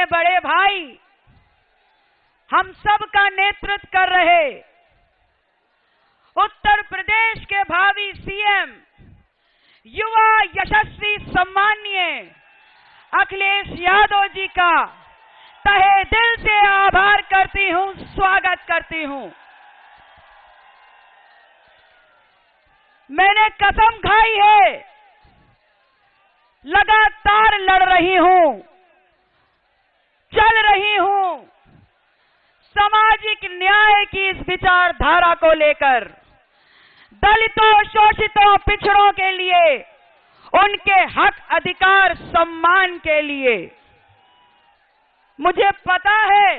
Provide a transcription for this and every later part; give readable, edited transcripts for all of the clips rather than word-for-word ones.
अपने बड़े भाई, हम सब का नेतृत्व कर रहे उत्तर प्रदेश के भावी सीएम, युवा यशस्वी सम्माननीय अखिलेश यादव जी का तहे दिल से आभार करती हूं, स्वागत करती हूं। मैंने कसम खाई है, लगातार लड़ रही हूं, चल रही हूं सामाजिक न्याय की इस विचारधारा को लेकर, दलितों, शोषितों, पिछड़ों के लिए, उनके हक, अधिकार, सम्मान के लिए। मुझे पता है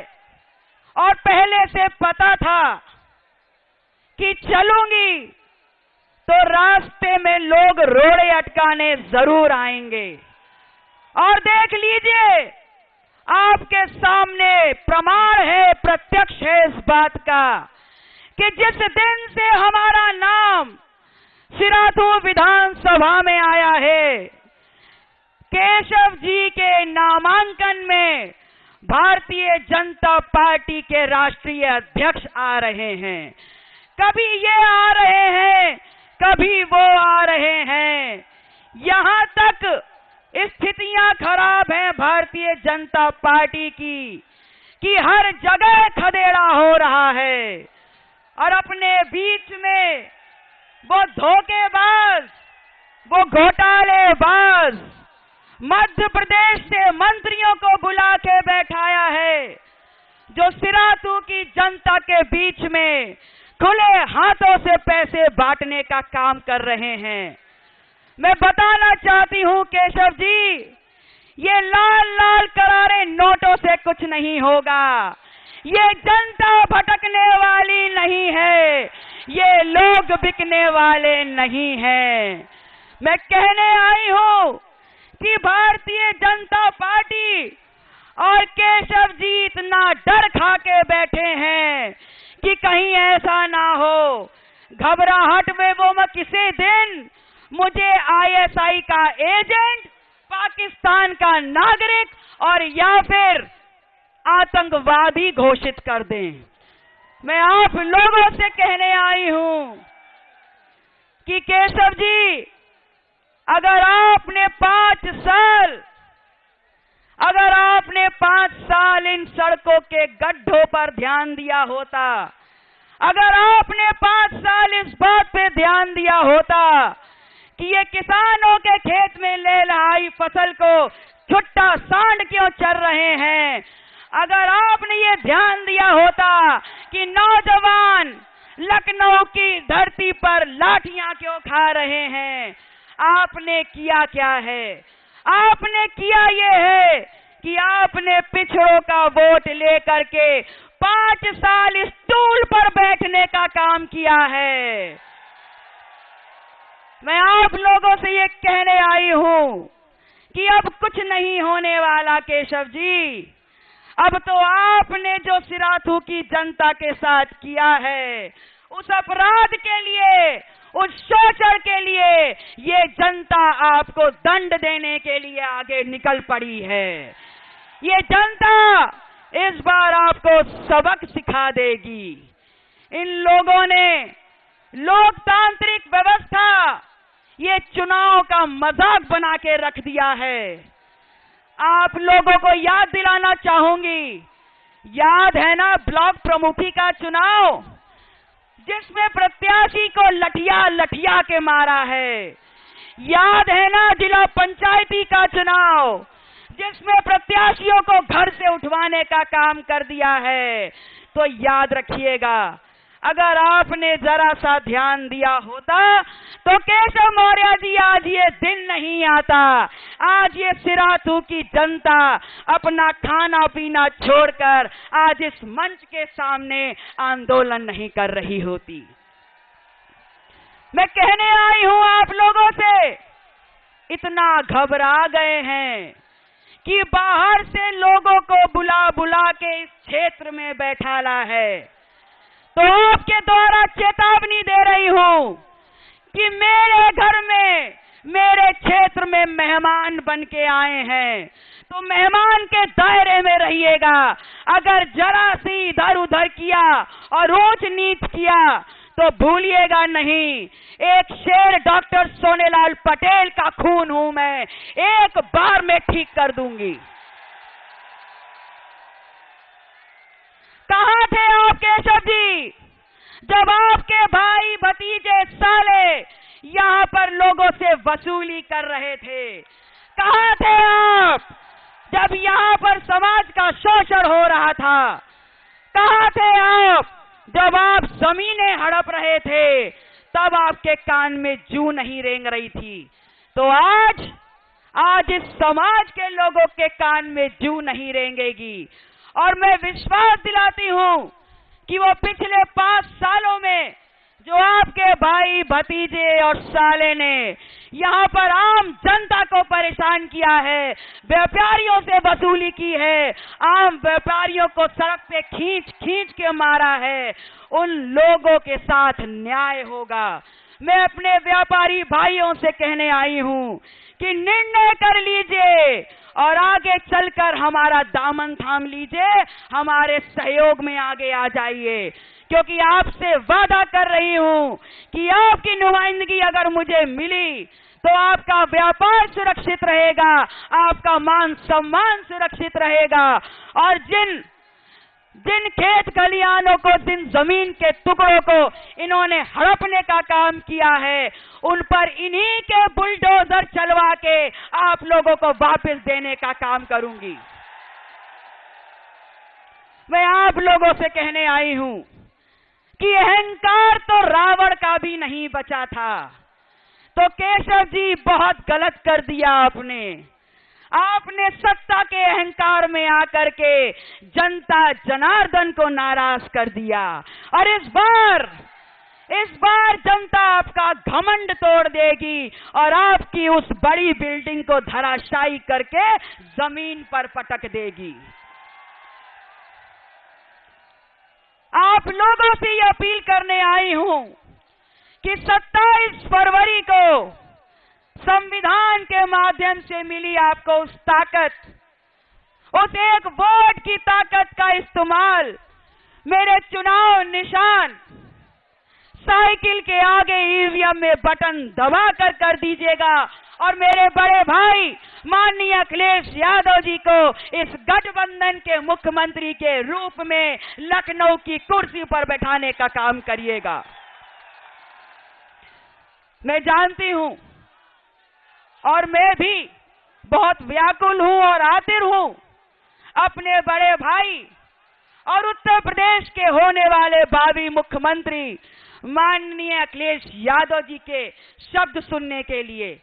और पहले से पता था कि चलूंगी तो रास्ते में लोग रोड़े अटकाने जरूर आएंगे। और देख लीजिए, आपके सामने प्रमाण है, प्रत्यक्ष है इस बात का कि जिस दिन से हमारा नाम सिराथू विधानसभा में आया है, केशव जी के नामांकन में भारतीय जनता पार्टी के राष्ट्रीय अध्यक्ष आ रहे हैं। कभी ये आ रहे हैं, कभी वो आ रहे हैं। यहां तक स्थितियां खराब हैं भारतीय जनता पार्टी की कि हर जगह खदेड़ा हो रहा है और अपने बीच में वो धोखेबाज, वो घोटालेबाज मध्य प्रदेश से मंत्रियों को बुला के बैठाया है, जो सिराथू की जनता के बीच में खुले हाथों से पैसे बांटने का काम कर रहे हैं। मैं बताना चाहती हूं केशव जी, ये लाल लाल करारे नोटों से कुछ नहीं होगा। ये जनता भटकने वाली नहीं है, ये लोग बिकने वाले नहीं हैं। मैं कहने आई हूं कि भारतीय जनता पार्टी और केशव जी इतना डर खा के बैठे हैं कि कहीं ऐसा ना हो, घबराहट में वो मैं किसी दिन मुझे आईएसआई का एजेंट, पाकिस्तान का नागरिक और या फिर आतंकवादी घोषित कर दें। मैं आप लोगों से कहने आई हूं कि केशव जी, अगर आपने 5 साल इन सड़कों के गड्ढों पर ध्यान दिया होता, अगर आपने 5 साल इस बात पे ध्यान दिया होता कि ये किसानों के खेत में लहलहाई फसल को छुट्टा सांड क्यों चर रहे हैं, अगर आपने ये ध्यान दिया होता कि नौजवान लखनऊ की धरती पर लाठियां क्यों खा रहे हैं, आपने किया क्या है? आपने किया ये है कि आपने पिछड़ों का वोट लेकर के 5 साल इस स्टूल पर बैठने का काम किया है। मैं आप लोगों से ये कहने आई हूं कि अब कुछ नहीं होने वाला केशव जी। अब तो आपने जो सिराथू की जनता के साथ किया है, उस अपराध के लिए, उस शोषण के लिए ये जनता आपको दंड देने के लिए आगे निकल पड़ी है। ये जनता इस बार आपको सबक सिखा देगी। इन लोगों ने लोकतांत्रिक व्यवस्था, ये चुनाव का मजाक बना के रख दिया है। आप लोगों को याद दिलाना चाहूंगी, याद है ना ब्लॉक प्रमुखी का चुनाव, जिसमें प्रत्याशी को लठिया लठिया के मारा है। याद है ना जिला पंचायती का चुनाव, जिसमें प्रत्याशियों को घर से उठवाने का काम कर दिया है। तो याद रखिएगा, अगर आपने जरा सा ध्यान दिया होता तो केशव मौर्य जी आज ये दिन नहीं आता, आज ये सिराथू की जनता अपना खाना पीना छोड़कर आज इस मंच के सामने आंदोलन नहीं कर रही होती। मैं कहने आई हूं आप लोगों से, इतना घबरा गए हैं कि बाहर से लोगों को बुला बुला के इस क्षेत्र में बैठाला है। तो आपके द्वारा चेतावनी दे रही हूं कि मेरे घर में, मेरे क्षेत्र में मेहमान बन के आए हैं, तो मेहमान के दायरे में करिएगा। अगर जरा सी इधर उधर किया और ऊंच नीच किया तो भूलिएगा नहीं, एक शेर डॉक्टर सोनेलाल पटेल का खून हूं मैं, एक बार में ठीक कर दूंगी। कहां थे आप केशव जी जब आपके भाई भतीजे साले यहां पर लोगों से वसूली कर रहे थे? कहां थे आप जब यहां पर समाज का शोषण हो रहा था? कहां थे आप जब आप जमीनें हड़प रहे थे? तब आपके कान में जूं नहीं रेंग रही थी। तो आज इस समाज के लोगों के कान में जूं नहीं रेंगेगी। और मैं विश्वास दिलाती हूं कि वो पिछले 5 सालों में जो आपके भाई भतीजे और साले ने यहां पर आम जनता को परेशान किया है, व्यापारियों से वसूली की है, आम व्यापारियों को सड़क पे खींच खींच के मारा है, उन लोगों के साथ न्याय होगा। मैं अपने व्यापारी भाइयों से कहने आई हूं कि निर्णय कर लीजिए और आगे चलकर हमारा दामन थाम लीजिए, हमारे सहयोग में आगे आ जाइए, क्योंकि आपसे वादा कर रही हूं कि आपकी नुमाइंदगी अगर मुझे मिली तो आपका व्यापार सुरक्षित रहेगा, आपका मान सम्मान सुरक्षित रहेगा। और जिन खेत खलिहानों को, जिन जमीन के टुकड़ों को इन्होंने हड़पने का काम किया है, उन पर इन्हीं के बुलडोजर चलवा के आप लोगों को वापस देने का काम करूंगी। मैं आप लोगों से कहने आई हूं कि अहंकार तो रावण का भी नहीं बचा था। तो केशव जी बहुत गलत कर दिया आपने सत्ता के अहंकार में आकर के जनता जनार्दन को नाराज कर दिया। और इस बार जनता आपका घमंड तोड़ देगी और आपकी उस बड़ी बिल्डिंग को धराशायी करके जमीन पर पटक देगी। आप लोगों से ये अपील करने आई हूं कि 27 फरवरी को संविधान के माध्यम से मिली आपको उस ताकत, उस एक वोट की ताकत का इस्तेमाल मेरे चुनाव निशान साइकिल के आगे ईवीएम में बटन दबाकर कर दीजिएगा और मेरे बड़े भाई माननीय अखिलेश यादव जी को इस गठबंधन के मुख्यमंत्री के रूप में लखनऊ की कुर्सी पर बैठाने का काम करिएगा। मैं जानती हूं और मैं भी बहुत व्याकुल हूं और आतिर हूं अपने बड़े भाई और उत्तर प्रदेश के होने वाले भावी मुख्यमंत्री माननीय अखिलेश यादव जी के शब्द सुनने के लिए।